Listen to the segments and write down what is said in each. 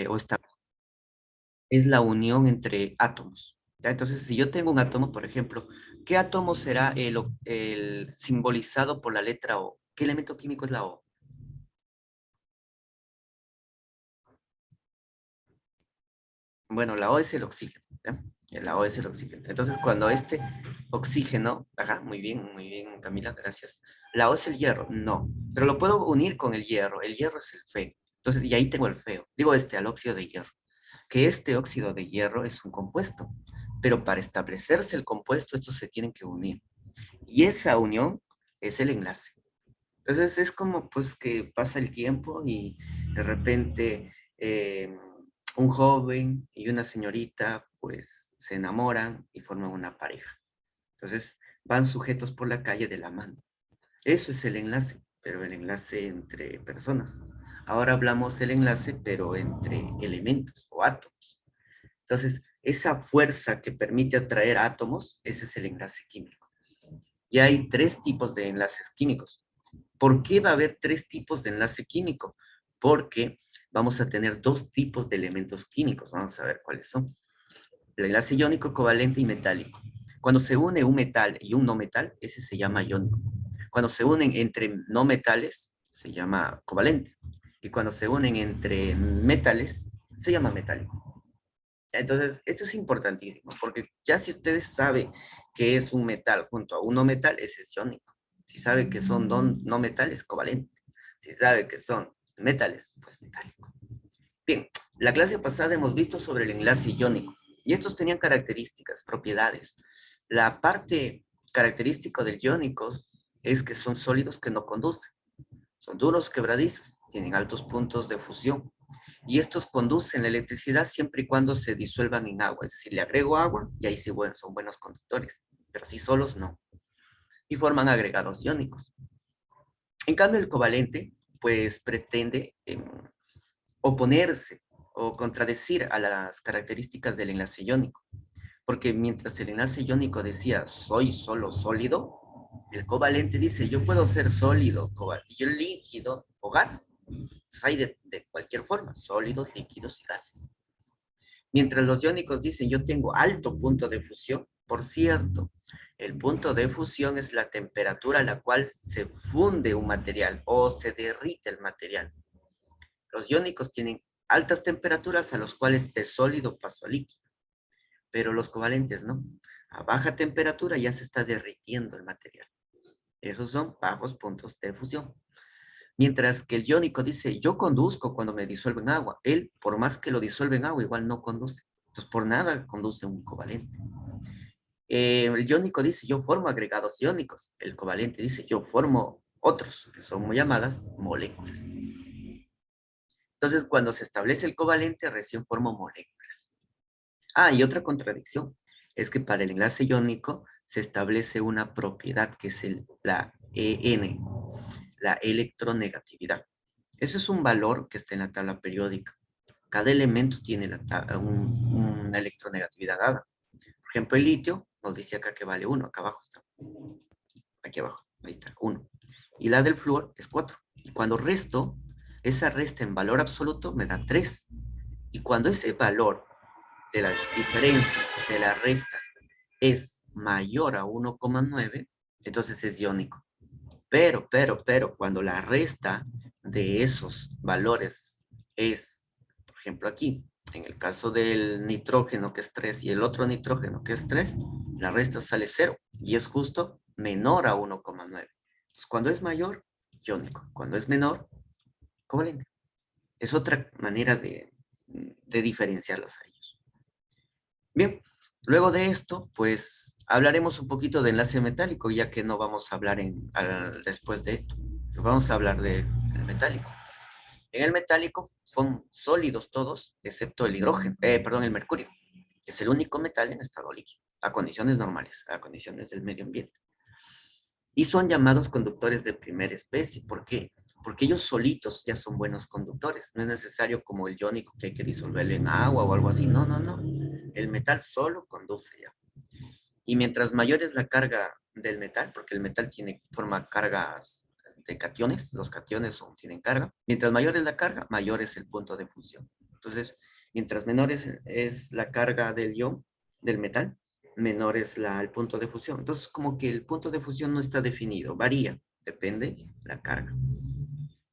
o esta es la unión entre átomos. ¿Ya? Entonces, si yo tengo un átomo, por ejemplo, ¿qué átomo será el simbolizado por la letra O? ¿Qué elemento químico es la O? Bueno, la O es el oxígeno, ¿ya? La O es el oxígeno. Entonces, cuando este oxígeno, ajá, muy bien, Camila, gracias. La O es el hierro, no, pero lo puedo unir con el hierro es el feo. Entonces, y ahí tengo el feo, digo al óxido de hierro, que este óxido de hierro es un compuesto, pero para establecerse el compuesto, estos se tienen que unir. Y esa unión es el enlace. Entonces es como pues que pasa el tiempo y de repente un joven y una señorita pues se enamoran y forman una pareja. Entonces van sujetos por la calle de la mano. Eso es el enlace, pero el enlace entre personas. Ahora hablamos el enlace, pero entre elementos o átomos. Entonces, esa fuerza que permite atraer átomos, ese es el enlace químico. Y hay tres tipos de enlaces químicos. ¿Por qué va a haber tres tipos de enlace químico? Porque vamos a tener dos tipos de elementos químicos. Vamos a ver cuáles son. El enlace iónico, covalente y metálico. Cuando se une un metal y un no metal, ese se llama iónico. Cuando se unen entre no metales, se llama covalente. Y cuando se unen entre metales, se llama metálico. Entonces, esto es importantísimo, porque ya si ustedes saben que es un metal junto a un no metal, ese es iónico. Si sabe que son no metales, covalente. Si sabe que son metales, pues metálico. Bien, la clase pasada hemos visto sobre el enlace iónico, y estos tenían características, propiedades. La parte característica del iónico es que son sólidos que no conducen. Son duros, quebradizos, tienen altos puntos de fusión. Y estos conducen la electricidad siempre y cuando se disuelvan en agua. Es decir, le agrego agua y ahí sí, bueno, son buenos conductores. Pero así solos no. Y forman agregados iónicos. En cambio, el covalente, pues pretende oponerse o contradecir a las características del enlace iónico. Porque mientras el enlace iónico decía, soy solo sólido, el covalente dice, yo puedo ser sólido, yo líquido o gas. Entonces hay de cualquier forma, sólidos, líquidos y gases. Mientras los iónicos dicen, yo tengo alto punto de fusión. Por cierto, el punto de fusión es la temperatura a la cual se funde un material o se derrite el material. Los iónicos tienen altas temperaturas a los cuales de sólido paso a líquido, pero los covalentes no. A baja temperatura ya se está derritiendo el material. Esos son bajos puntos de fusión. Mientras que el iónico dice, yo conduzco cuando me disuelvo en agua. Él, por más que lo disuelve en agua, igual no conduce. Entonces, por nada conduce un covalente. El iónico dice, yo formo agregados iónicos. El covalente dice, yo formo otros, que son muy llamadas moléculas. Entonces, cuando se establece el covalente, recién formo moléculas. Ah, y otra contradicción es que para el enlace iónico se establece una propiedad que es la EN, la electronegatividad. Eso es un valor que está en la tabla periódica. Cada elemento tiene una electronegatividad dada. Por ejemplo, el litio nos dice acá que vale 1, acá abajo está. Aquí abajo, ahí está, 1. Y la del flúor es 4. Y cuando resto, esa resta en valor absoluto me da 3. Y cuando ese valor de la diferencia de la resta es mayor a 1,9, entonces es iónico. Pero, cuando la resta de esos valores es, por ejemplo, aquí, en el caso del nitrógeno que es 3 y el otro nitrógeno que es 3, la resta sale 0 y es justo menor a 1,9. Entonces, cuando es mayor, iónico. Cuando es menor, covalente. Es otra manera de diferenciarlos a ellos. Bien, luego de esto, pues hablaremos un poquito de enlace metálico, ya que no vamos a hablar después de esto. Vamos a hablar del metálico. En el metálico son sólidos todos, excepto el hidrógeno, perdón, el mercurio, que es el único metal en estado líquido, a condiciones normales, a condiciones del medio ambiente. Y son llamados conductores de primera especie. ¿Por qué? Porque ellos solitos ya son buenos conductores. No es necesario como el iónico que hay que disolverlo en agua o algo así. No, no, no. El metal solo conduce ya. Y mientras mayor es la carga del metal, porque el metal forma cargas de cationes, los cationes tienen carga. Mientras mayor es la carga, mayor es el punto de fusión. Entonces, mientras menor es la carga del ion, del metal, menor es el punto de fusión. Entonces, como que el punto de fusión no está definido, varía, depende la carga.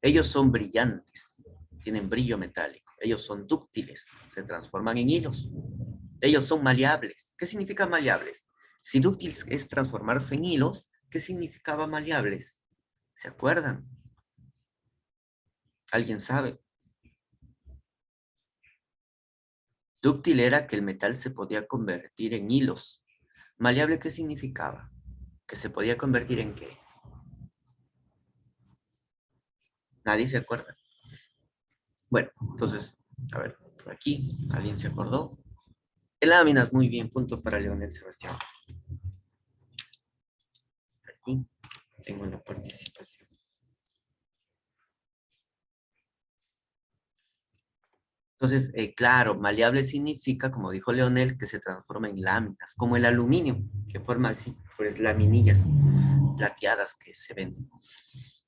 Ellos son brillantes, tienen brillo metálico. Ellos son dúctiles, se transforman en hilos. Ellos son maleables. ¿Qué significa maleables? Si dúctil es transformarse en hilos, ¿qué significaba maleables? ¿Se acuerdan? ¿Alguien sabe? Dúctil era que el metal se podía convertir en hilos. Maleable, ¿qué significaba? ¿Que se podía convertir en qué? Nadie se acuerda. Bueno, entonces, a ver, por aquí, ¿alguien se acordó? En láminas, muy bien, punto para Leonel Sebastián. Aquí tengo la participación. Entonces, claro, maleable significa, como dijo Leonel, que se transforma en láminas, como el aluminio, que forma así, pues laminillas plateadas que se ven.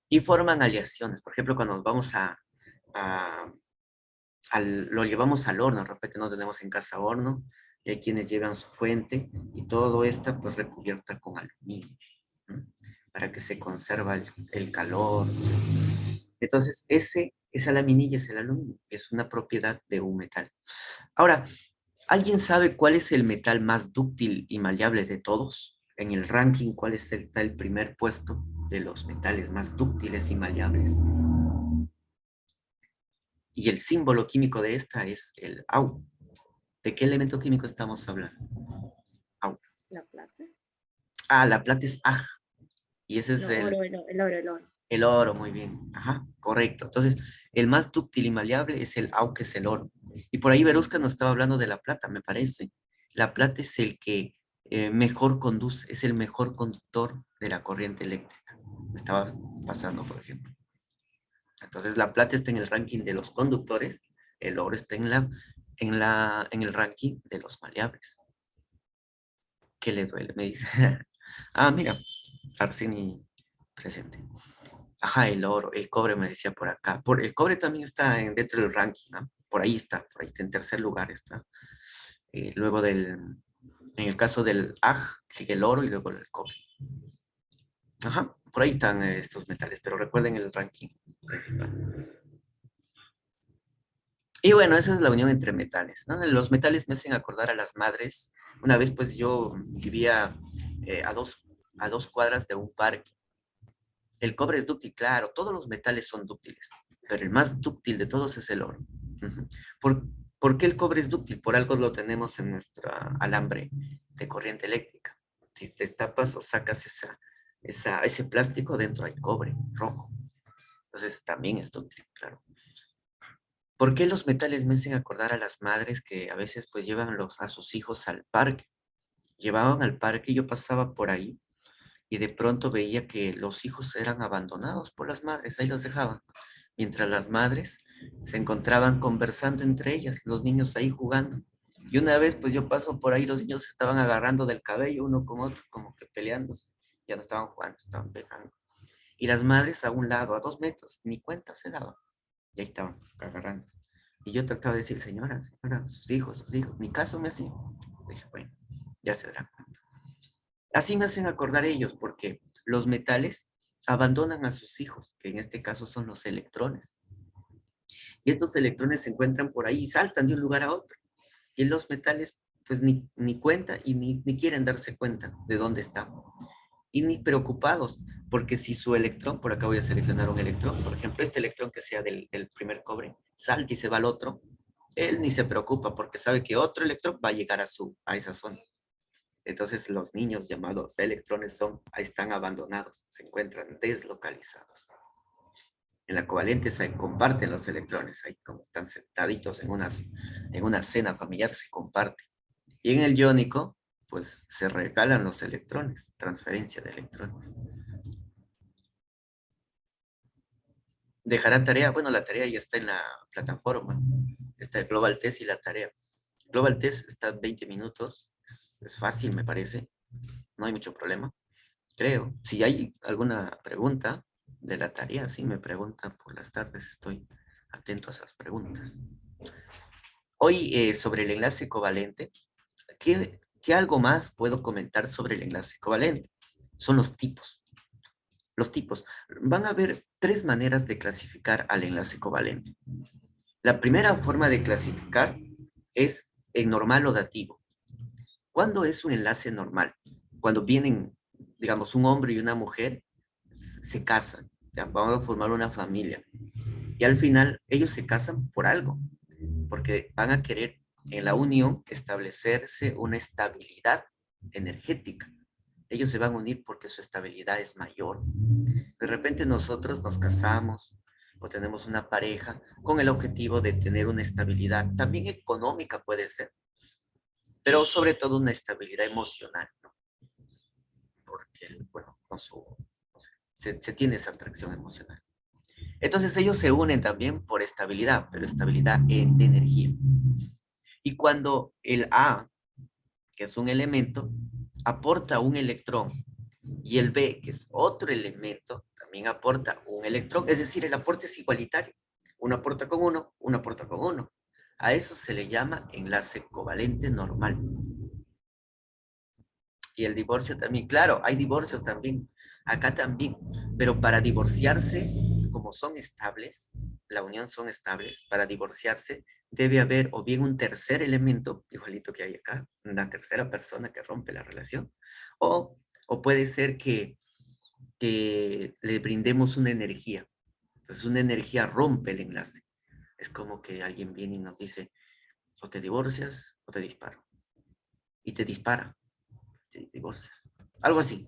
Y forman aleaciones. Por ejemplo, cuando vamos a lo llevamos al horno, de repente no tenemos en casa horno, y hay quienes llevan su fuente, y todo está pues recubierta con aluminio, ¿no? Para que se conserva el calor. Entonces, esa laminilla es el aluminio, es una propiedad de un metal. Ahora, ¿alguien sabe cuál es el metal más dúctil y maleable de todos? En el ranking, ¿cuál es está el primer puesto de los metales más dúctiles y maleables? Y el símbolo químico de esta es el Au. ¿De qué elemento químico estamos hablando? Au. La plata. Ah, la plata es Ag. Y ese es No, oro, el oro, el oro. el oro, muy bien. Ajá, correcto. Entonces, el más dúctil y maleable es el Au, que es el oro. Y por ahí Verusca nos estaba hablando de la plata, me parece. La plata es el que mejor conduce, es el mejor conductor de la corriente eléctrica. Me estaba pasando, por ejemplo. Entonces, la plata está en el ranking de los conductores, el oro está en el ranking de los maleables. ¿Qué le duele? Me dice. Ah, mira, Arseni presente. Ajá, el oro, el cobre me decía por acá. El cobre también está dentro del ranking, ¿no? Por ahí está en tercer lugar está. Luego en el caso del AG, sigue el oro y luego el cobre. Ajá, por ahí están estos metales, pero recuerden el ranking principal. Y bueno, esa es la unión entre metales, ¿no? Los metales me hacen acordar a las madres. Una vez pues yo vivía eh, a dos, a 2 cuadras de un parque. El cobre es dúctil, claro, todos los metales son dúctiles, pero el más dúctil de todos es el oro. Ujú. ¿Por, por qué el cobre es dúctil? Por algo lo tenemos en nuestro alambre de corriente eléctrica. Si te destapas o sacas ese plástico, dentro hay cobre rojo. Entonces también es dúctil, claro. ¿Por qué los metales me hacen acordar a las madres que a veces pues llevan a sus hijos al parque? Llevaban al parque y yo pasaba por ahí y de pronto veía que los hijos eran abandonados por las madres, ahí los dejaban, mientras las madres se encontraban conversando entre ellas, los niños ahí jugando. Y una vez, pues yo paso por ahí, los niños se estaban agarrando del cabello uno con otro, como que peleándose. Ya no estaban jugando, estaban pegando. Y las madres a un lado, a 2 metros, ni cuenta se daban. Y ahí estaban, pues, agarrando. Y yo trataba de decir, señora, señora, sus hijos, ni caso me hacían. Dije, bueno, ya se darán cuenta. Así me hacen acordar ellos, porque los metales abandonan a sus hijos, que en este caso son los electrones. Y estos electrones se encuentran por ahí y saltan de un lugar a otro. Y los metales, pues ni cuenta y ni quieren darse cuenta de dónde están. Y ni preocupados, porque si su electrón, por acá voy a seleccionar un electrón, por ejemplo, este electrón que sea del primer cobre, salta y se va al otro, él ni se preocupa porque sabe que otro electrón va a llegar a esa zona. Entonces los niños llamados electrones están abandonados, se encuentran deslocalizados. En la covalente se comparten los electrones, ahí como están sentaditos en una cena familiar se comparte. Y en el iónico, pues se regalan los electrones, transferencia de electrones. ¿Dejará tarea? Bueno, la tarea ya está en la plataforma. Está el Global Test y la tarea. Global Test está 20 minutos, es fácil me parece, no hay mucho problema. Creo. Si hay alguna pregunta de la tarea, sí me preguntan por las tardes, estoy atento a esas preguntas. Hoy sobre el enlace covalente, ¿qué algo más puedo comentar sobre el enlace covalente? Son los tipos. Los tipos. Van a haber tres maneras de clasificar al enlace covalente. La primera forma de clasificar es en normal o dativo. ¿Cuándo es un enlace normal? Cuando vienen, digamos, un hombre y una mujer, se casan, ya, vamos a formar una familia. Y al final ellos se casan por algo, porque van a querer en la unión establecerse una estabilidad energética. Ellos se van a unir porque su estabilidad es mayor. De repente nosotros nos casamos o tenemos una pareja con el objetivo de tener una estabilidad, también económica puede ser, pero sobre todo una estabilidad emocional, ¿no? Porque, bueno, no sé, se tiene esa atracción emocional. Entonces ellos se unen también por estabilidad, pero estabilidad de energía. Y cuando el A, que es un elemento, aporta un electrón y el B, que es otro elemento, también aporta un electrón, es decir, el aporte es igualitario. Uno aporta con uno aporta con uno. A eso se le llama enlace covalente normal. Y el divorcio también, claro, hay divorcios también, acá también, pero para divorciarse, como son estables, la unión son estables, para divorciarse debe haber o bien un tercer elemento, igualito que hay acá, una tercera persona que rompe la relación, o puede ser que le brindemos una energía. Entonces una energía rompe el enlace. Es como que alguien viene y nos dice, o te divorcias o te disparo. Y te dispara, te divorcias. Algo así.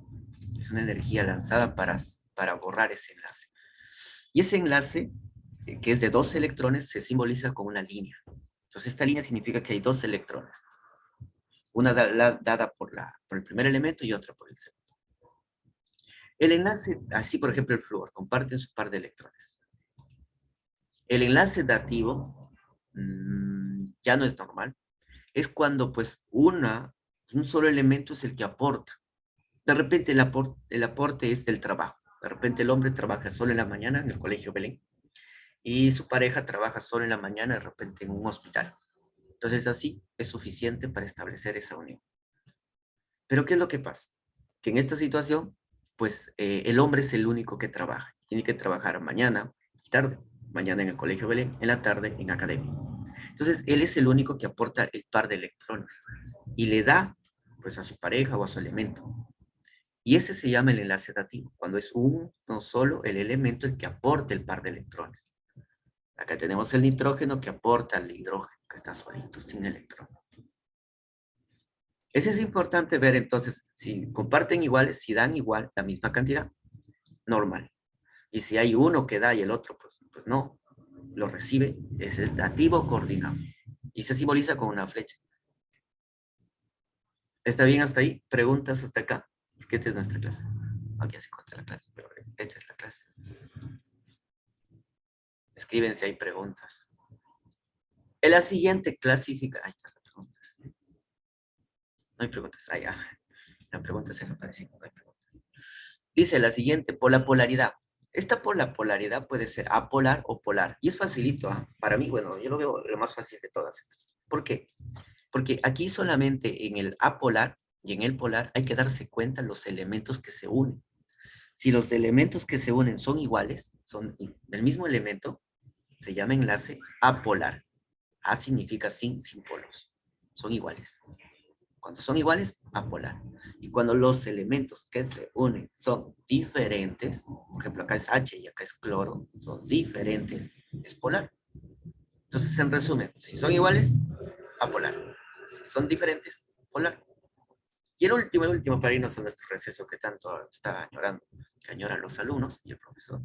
Es una energía lanzada para borrar ese enlace. Y ese enlace, que es de dos electrones, se simboliza con una línea. Entonces esta línea significa que hay dos electrones. Una dada por el primer elemento y otra por el segundo. El enlace, así por ejemplo el flúor, comparten su par de electrones. El enlace dativo ya no es normal. Es cuando pues un solo elemento es el que aporta. De repente el aporte es del trabajo. De repente el hombre trabaja solo en la mañana en el colegio Belén y su pareja trabaja solo en la mañana de repente en un hospital. Entonces así es suficiente para establecer esa unión. Pero ¿qué es lo que pasa? Que en esta situación, pues el hombre es el único que trabaja. Tiene que trabajar mañana y tarde. Mañana en el colegio Belén, en la tarde en academia. Entonces él es el único que aporta el par de electrones y le da pues a su pareja o a su elemento. Y ese se llama el enlace dativo, cuando es uno solo el elemento el que aporta el par de electrones. Acá tenemos el nitrógeno que aporta el hidrógeno, que está solito, sin electrones. Ese es importante ver entonces, si comparten iguales, si dan igual la misma cantidad, normal. Y si hay uno que da y el otro, pues no, lo recibe, es el dativo coordinado. Y se simboliza con una flecha. ¿Está bien hasta ahí? ¿Preguntas hasta acá? Porque esta es nuestra clase. Aquí ya se corta la clase, pero esta es la clase. Escriben si hay preguntas. En la siguiente clasifica... Ahí están las preguntas. No hay preguntas. Ah, ya. La pregunta se reaparece. No hay preguntas. Dice la siguiente, por la polaridad. Esta por la polaridad puede ser apolar o polar. Y es facilito, ¿ah? Para mí, bueno, yo lo veo lo más fácil de todas estas. ¿Por qué? Porque aquí solamente en el apolar y en el polar hay que darse cuenta los elementos que se unen. Si los elementos que se unen son iguales, son del mismo elemento, se llama enlace apolar. A significa sin polos. Son iguales. Cuando son iguales, apolar. Y cuando los elementos que se unen son diferentes, por ejemplo, acá es H y acá es cloro, son diferentes, es polar. Entonces, en resumen, si son iguales, apolar. Si son diferentes, polar. Y el último, para irnos a nuestro receso que tanto está añorando, que añoran los alumnos y el profesor,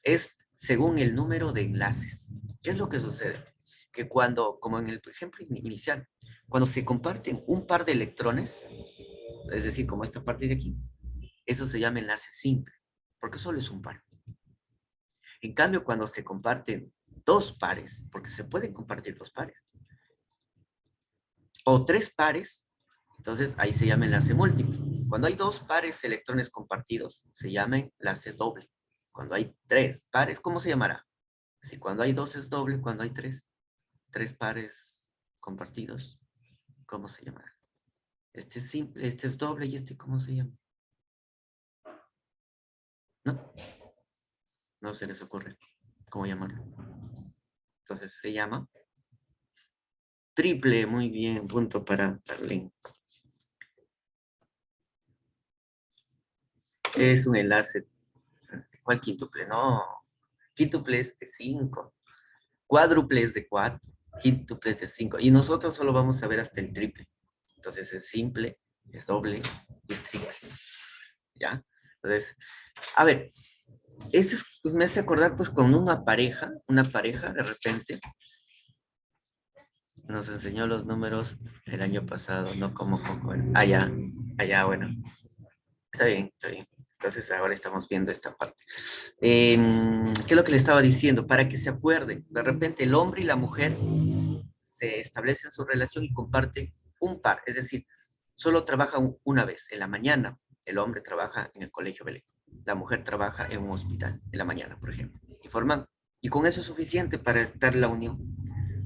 es según el número de enlaces. ¿Qué es lo que sucede? Que cuando, como en el ejemplo inicial, cuando se comparten un par de electrones, es decir, como esta parte de aquí, eso se llama enlace simple, porque solo es un par. En cambio, cuando se comparten dos pares, porque se pueden compartir dos pares, o tres pares, entonces ahí se llama enlace múltiple. Cuando hay dos pares de electrones compartidos, se llama enlace doble. Cuando hay tres pares, ¿cómo se llamará? Si cuando hay dos es doble, cuando hay tres pares compartidos, ¿cómo se llamará? Este es simple, este es doble y este, ¿cómo se llama? ¿No? No se les ocurre cómo llamarlo. Entonces se llama triple. Muy bien, punto para Darlene. Es un enlace. ¿Cuál quíntuple? No. Quíntuple es de 5. Cuádruple es de 4. Quíntuple es de 5. Y nosotros solo vamos a ver hasta el triple. Entonces es simple, es doble y es triple. ¿Ya? Entonces, a ver, eso me hace acordar pues con una pareja de repente nos enseñó los números el año pasado, no como allá, bueno, está bien, está bien. Entonces ahora estamos viendo esta parte. ¿Qué es lo que le estaba diciendo? Para que se acuerden, de repente el hombre y la mujer se establecen su relación y comparten un par, es decir, solo trabajan una vez, en la mañana el hombre trabaja en el colegio Belén, la mujer trabaja en un hospital, en la mañana, por ejemplo, y con eso es suficiente para estar la unión.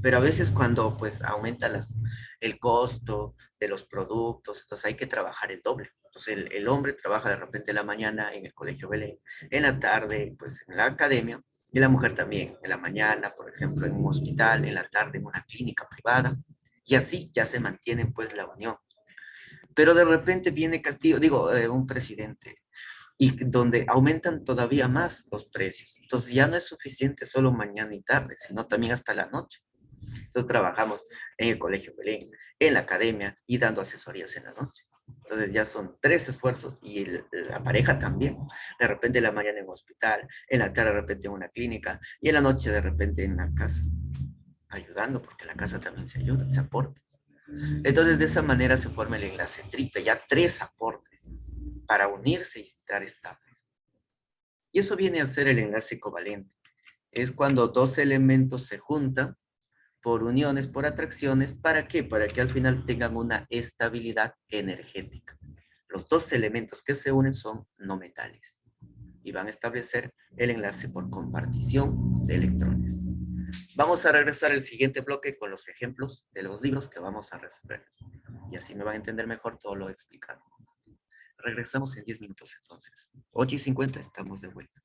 Pero a veces cuando pues aumenta el costo de los productos, entonces hay que trabajar el doble. Entonces el hombre trabaja de repente en la mañana en el colegio Belén, en la tarde pues en la academia, y la mujer también, en la mañana, por ejemplo, en un hospital, en la tarde en una clínica privada, y así ya se mantiene pues la unión. Pero de repente viene Castillo, digo, un presidente, y donde aumentan todavía más los precios. Entonces ya no es suficiente solo mañana y tarde, sino también hasta la noche. Entonces trabajamos en el Colegio Belén, en la academia y dando asesorías en la noche. Entonces ya son 3 esfuerzos y la pareja también. De repente en la mañana en un hospital, en la tarde de repente en una clínica y en la noche de repente en la casa, ayudando porque la casa también se ayuda, se aporta. Entonces de esa manera se forma el enlace triple, ya 3 aportes para unirse y estar estables. Y eso viene a ser el enlace covalente. Es cuando 2 elementos se juntan por uniones, por atracciones, ¿para qué? Para que al final tengan una estabilidad energética. Los 2 elementos que se unen son no metales y van a establecer el enlace por compartición de electrones. Vamos a regresar al siguiente bloque con los ejemplos de los libros que vamos a resolverlos. Y así me van a entender mejor todo lo explicado. Regresamos en 10 minutos entonces. 8:50 estamos de vuelta.